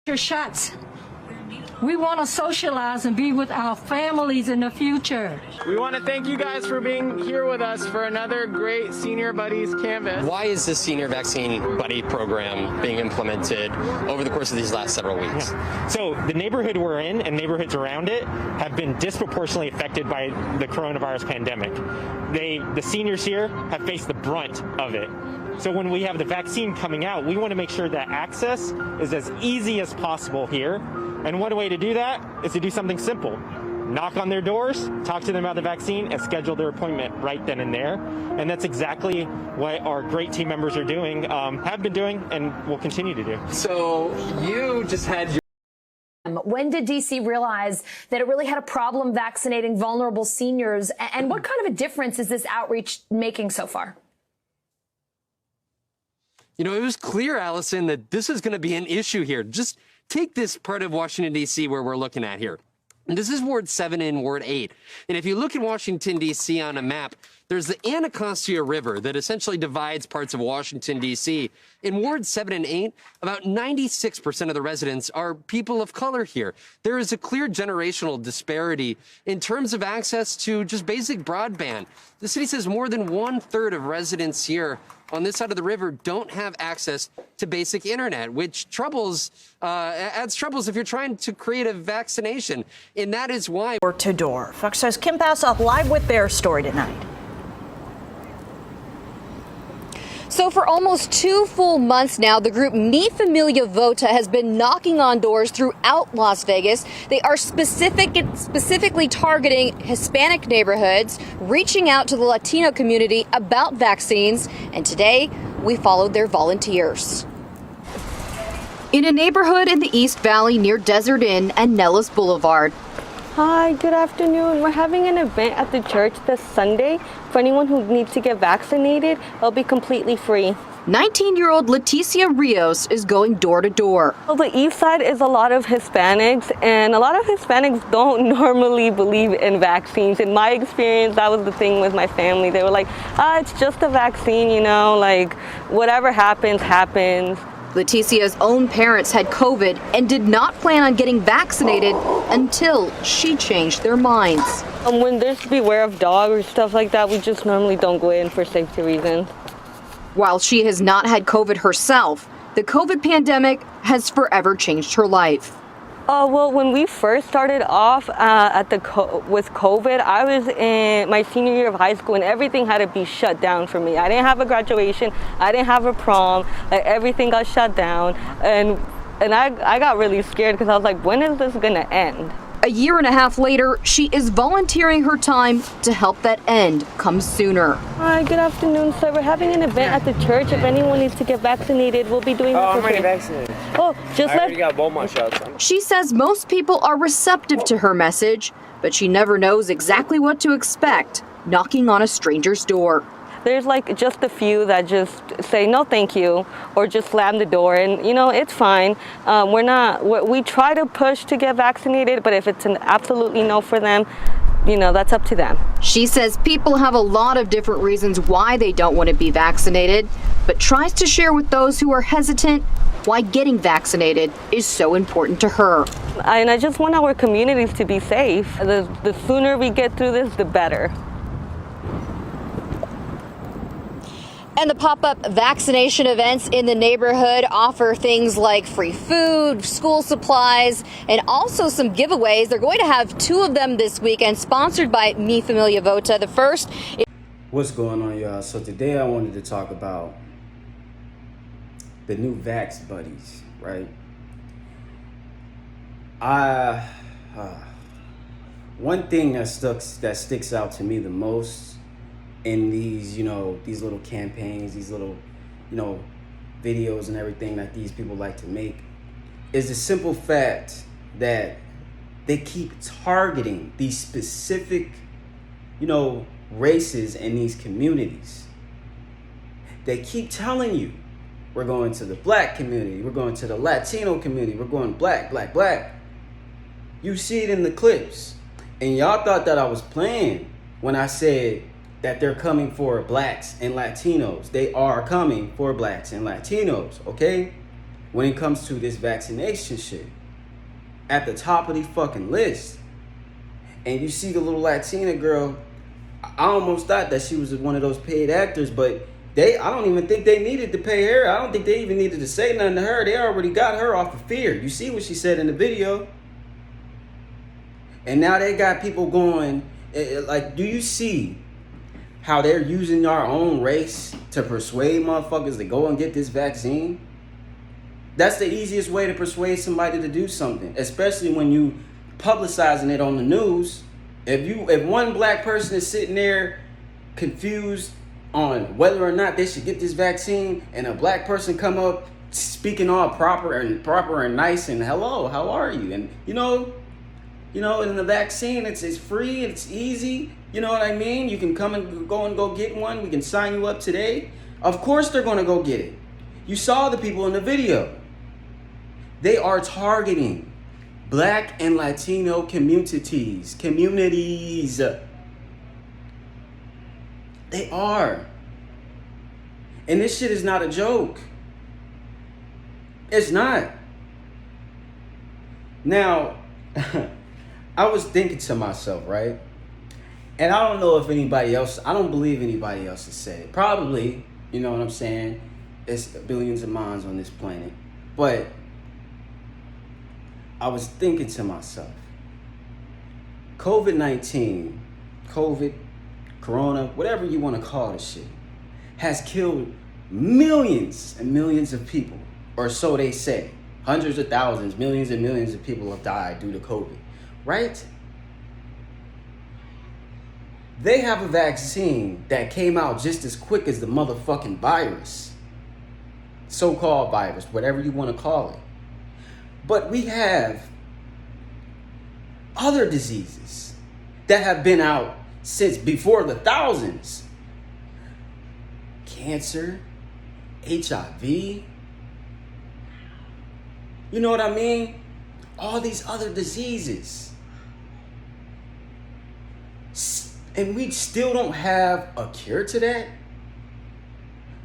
your shots. We want to socialize and be with our families in the future. We want to thank you guys for being here with us for another great Senior Buddies Canvas. Why is this Senior Vaccine Buddy program being implemented over the course of these last several weeks? Yeah. So the neighborhood we're in and neighborhoods around it have been disproportionately affected by the coronavirus pandemic. The seniors here have faced the brunt of it. So when we have the vaccine coming out, we want to make sure that access is as easy as possible here. And one way to do that is to do something simple. Knock on their doors, talk to them about the vaccine, and schedule their appointment right then and there. And that's exactly what our great team members are doing, have been doing, and will continue to do. So you just had your... When did DC realize that it really had a problem vaccinating vulnerable seniors? And what kind of a difference is this outreach making so far? You know, it was clear, Allison, that this is going to be an issue here. Just take this part of Washington, D.C. where we're looking at here. And this is Ward 7 and Ward 8. And if you look at Washington, D.C. on a map, there's the Anacostia River that essentially divides parts of Washington, D.C. In Ward 7 and 8, about 96% of the residents are people of color here. There is a clear generational disparity in terms of access to just basic broadband. The city says more than 1/3 of residents here on this side of the river don't have access to basic internet, which adds troubles if you're trying to create a vaccination. And that is why. Door to door. Fox says Kim Passoff live with their story tonight. So for almost 2 full months now, the group Mi Familia Vota has been knocking on doors throughout Las Vegas. They are specifically targeting Hispanic neighborhoods, reaching out to the Latino community about vaccines. And today, we followed their volunteers. In a neighborhood in the East Valley near Desert Inn and Nellis Boulevard. Hi, good afternoon. We're having an event at the church this Sunday. For anyone who needs to get vaccinated, it'll be completely free. 19-year-old Leticia Rios is going door to door. Well, the east side is a lot of Hispanics, and a lot of Hispanics don't normally believe in vaccines. In my experience, that was the thing with my family. They were like, it's just a vaccine, you know, like whatever happens, happens. Leticia's own parents had COVID and did not plan on getting vaccinated until she changed their minds. When there's beware of dog or stuff like that, we just normally don't go in for safety reasons. While she has not had COVID herself, the COVID pandemic has forever changed her life. Well, when we first started off with COVID, I was in my senior year of high school and everything had to be shut down for me. I didn't have a graduation, I didn't have a prom, like everything got shut down. And I got really scared because I was like, when is this gonna end? A year and a half later, she is volunteering her time to help that end come sooner. Hi, good afternoon, sir. We're having an event at the church. If anyone needs to get vaccinated, we'll be doing I'm already vaccinated. Oh, I already got both my shots. She says most people are receptive to her message, but she never knows exactly what to expect knocking on a stranger's door. There's like just a few that just say no thank you or just slam the door, and you know, it's fine. We try to push to get vaccinated, but if it's an absolutely no for them, you know, that's up to them. She says people have a lot of different reasons why they don't want to be vaccinated, but tries to share with those who are hesitant why getting vaccinated is so important to her. And I just want our communities to be safe. The sooner we get through this, the better. And the pop-up vaccination events in the neighborhood offer things like free food, school supplies, and also some giveaways. They're going to have 2 of them this weekend, sponsored by Mi Familia Vota. The first... What's going on, y'all? So today I wanted to talk about the new Vax Buddies, right? One thing that sticks out to me the most in these, these little campaigns, these little, videos and everything that these people like to make is the simple fact that they keep targeting these specific, races in these communities. They keep telling you, we're going to the black community, we're going to the Latino community, we're going black, black, black. You see it in the clips. And y'all thought that I was playing when I said that they're coming for blacks and Latinos. They are coming for blacks and Latinos, okay? when it comes to this vaccination shit. At the top of the fucking list. And you see the little Latina girl, I almost thought that she was one of those paid actors, but I don't even think they needed to pay her. I don't think they even needed to say nothing to her. They already got her off of fear. You see what she said in the video? And now they got people going, like, do you see how they're using our own race to persuade motherfuckers to go and get this vaccine? That's the easiest way to persuade somebody to do something, especially when you publicizing it on the news. If one black person is sitting there confused on whether or not they should get this vaccine, and a black person come up speaking all proper and nice and hello, how are you? And you know, in the vaccine, it's free, it's easy. You know what I mean? You can come and go get one. We can sign you up today. Of course they're gonna go get it. You saw the people in the video. They are targeting Black and Latino communities. They are. And this shit is not a joke. It's not. Now, I was thinking to myself, right? And I don't know if anybody else, I don't believe anybody else has said it. Probably, you know what I'm saying? It's billions of minds on this planet. But I was thinking to myself, COVID-19, Corona, whatever you want to call this shit, has killed millions and millions of people, or so they say. Hundreds of thousands, millions and millions of people have died due to COVID, right? They have a vaccine that came out just as quick as the motherfucking virus. So-called virus, whatever you want to call it. But we have other diseases that have been out since before the thousands. Cancer, HIV. You know what I mean? All these other diseases. And we still don't have a cure to that.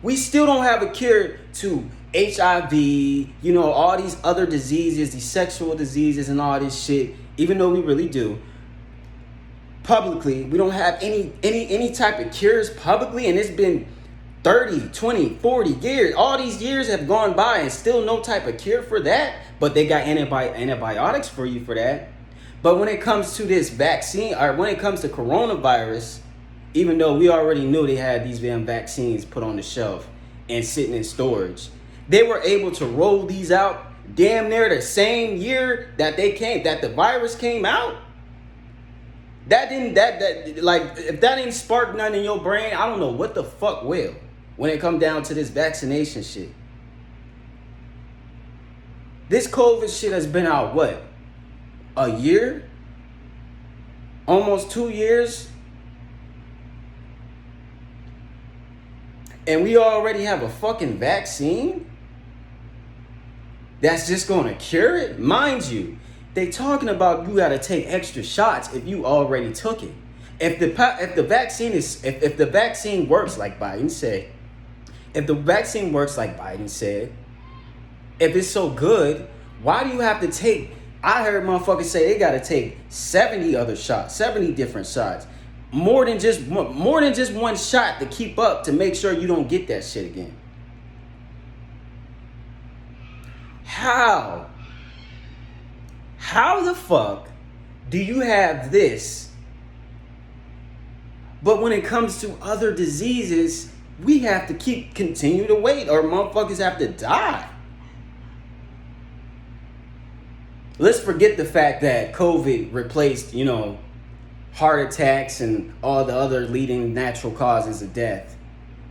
We still don't have a cure to HIV, you know, all these other diseases, these sexual diseases and all this shit, even though we really do. Publicly, we don't have any type of cures publicly, and it's been 30, 20, 40 years. All these years have gone by and still no type of cure for that, but they got antibiotics for you for that. But when it comes to this vaccine, or when it comes to coronavirus, even though we already knew they had these damn vaccines put on the shelf and sitting in storage, they were able to roll these out damn near the same year that the virus came out. That if that didn't spark nothing in your brain, I don't know what the fuck will when it come down to this vaccination shit. This COVID shit has been out, what? A year? Almost 2 years? And we already have a fucking vaccine that's just gonna cure it? Mind you, they talking about you gotta take extra shots if you already took it. If the vaccine works like Biden said, if it's so good, why do you have to take, I heard motherfuckers say they gotta take 70 other shots, 70 different shots. More than just one shot to keep up, to make sure you don't get that shit again. How the fuck do you have this, but when it comes to other diseases, we have to continue to wait, or motherfuckers have to die? Let's forget the fact that COVID replaced, you know, heart attacks and all the other leading natural causes of death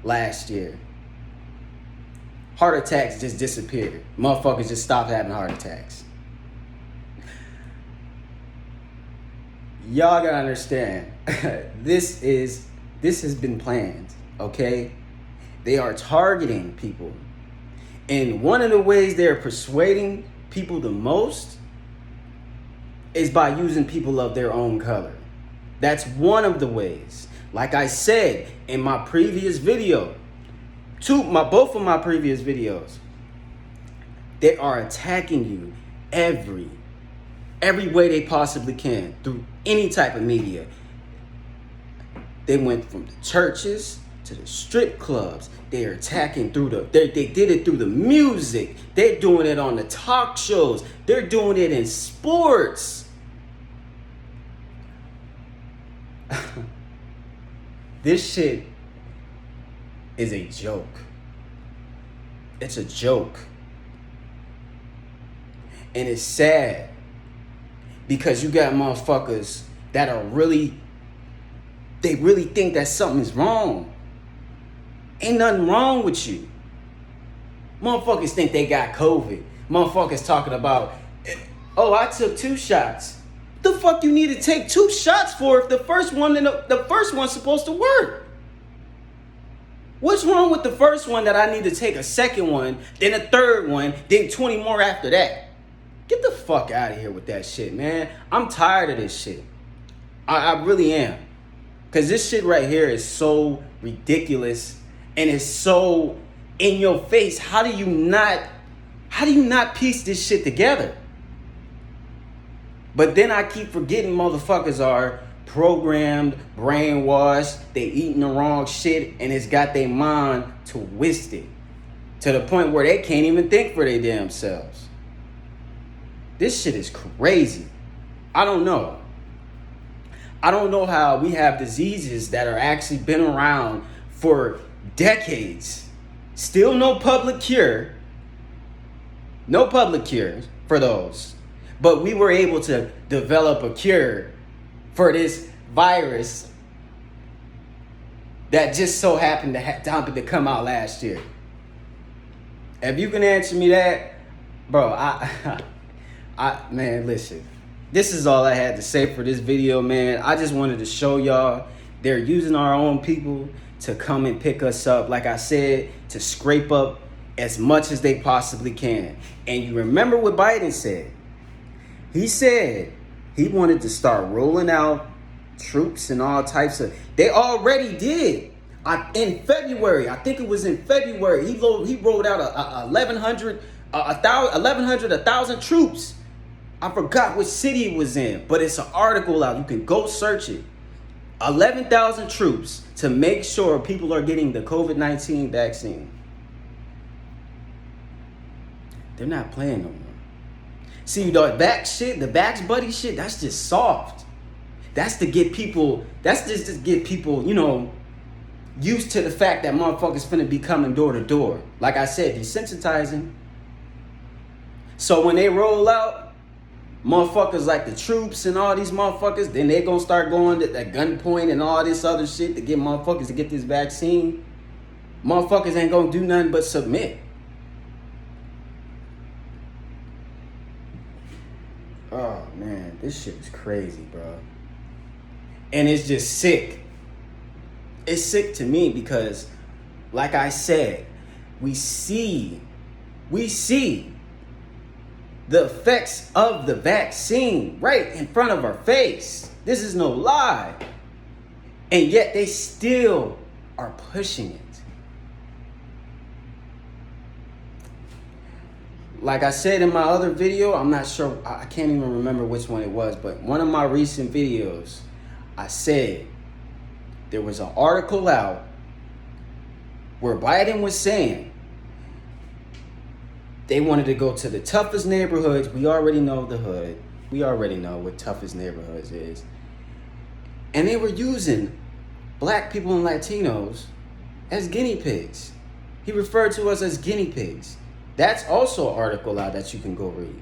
last year. Heart attacks just disappeared. Motherfuckers just stopped having heart attacks. Y'all gotta understand, this has been planned, okay? They are targeting people. And one of the ways they're persuading people the most is by using people of their own color. That's one of the ways. Like I said in my previous video, both of my previous videos, They are attacking you every way they possibly can through any type of media. They went from the churches to the strip clubs. They are attacking through they did it through the music. They're doing it on the talk shows. They're doing it in sports. This shit is a joke. It's a joke. And it's sad because you got motherfuckers that are they really think that something's wrong. Ain't nothing wrong with you. Motherfuckers think they got COVID. Motherfuckers talking about, oh, I took 2 shots. The fuck you need to take 2 shots for if the first one's supposed to work? What's wrong with the first one that I need to take a second one, then a third one, then 20 more after that? Get the fuck out of here with that shit, man. I'm tired of this shit. I really am. Because this shit right here is so ridiculous and it's so in your face. How do you not piece this shit together? But then I keep forgetting motherfuckers are programmed, brainwashed, they eating the wrong shit, and it's got their mind twisted to the point where they can't even think for their damn selves. This shit is crazy. I don't know how we have diseases that are actually been around for decades. Still no public cure. No public cure for those. But we were able to develop a cure for this virus that just so happened to come out last year. If you can answer me that, bro, man, listen. This is all I had to say for this video, man. I just wanted to show y'all they're using our own people to come and pick us up. Like I said, to scrape up as much as they possibly can. And you remember what Biden said. He said he wanted to start rolling out troops and all types of... They already did. In February, I think it was in February, he rolled out 1,000 troops. I forgot which city it was in, but it's an article out. You can go search it. 11,000 troops to make sure people are getting the COVID-19 vaccine. They're not playing no more. See, the vaccinebuddy shit, that's just soft. That's to get people, you know, used to the fact that motherfuckers finna be coming door to door. Like I said, desensitizing. So when they roll out, motherfuckers like the troops and all these motherfuckers, then they gonna start going to that gunpoint and all this other shit to get motherfuckers to get this vaccine. Motherfuckers ain't gonna do nothing but submit. Oh man, this shit is crazy, bro. And it's just sick. It's sick to me because, like I said, we see the effects of the vaccine right in front of our face. This is no lie. And yet they still are pushing it. Like I said in my other video, I'm not sure, I can't even remember which one it was, but one of my recent videos, I said there was an article out where Biden was saying they wanted to go to the toughest neighborhoods. We already know the hood. We already know what toughest neighborhoods is. And they were using black people and Latinos as guinea pigs. He referred to us as guinea pigs. That's also an article out that you can go read.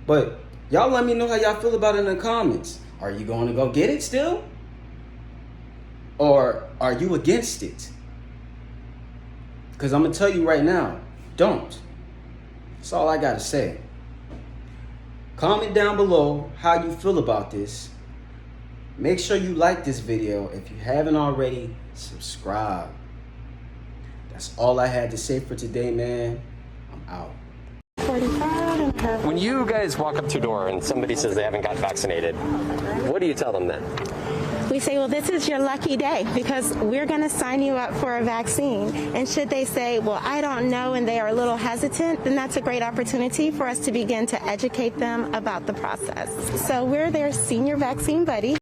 But y'all let me know how y'all feel about it in the comments. Are you going to go get it still? Or are you against it? Because I'm going to tell you right now, don't. That's all I got to say. Comment down below how you feel about this. Make sure you like this video. If you haven't already, subscribe. That's all I had to say for today, man. I'm out. When you guys walk up to a door and somebody says they haven't got vaccinated, what do you tell them then? we say, well, this is your lucky day because we're going to sign you up for a vaccine. And should they say, well, I don't know, and they are a little hesitant, then that's a great opportunity for us to begin to educate them about the process. So we're their senior vaccine buddy.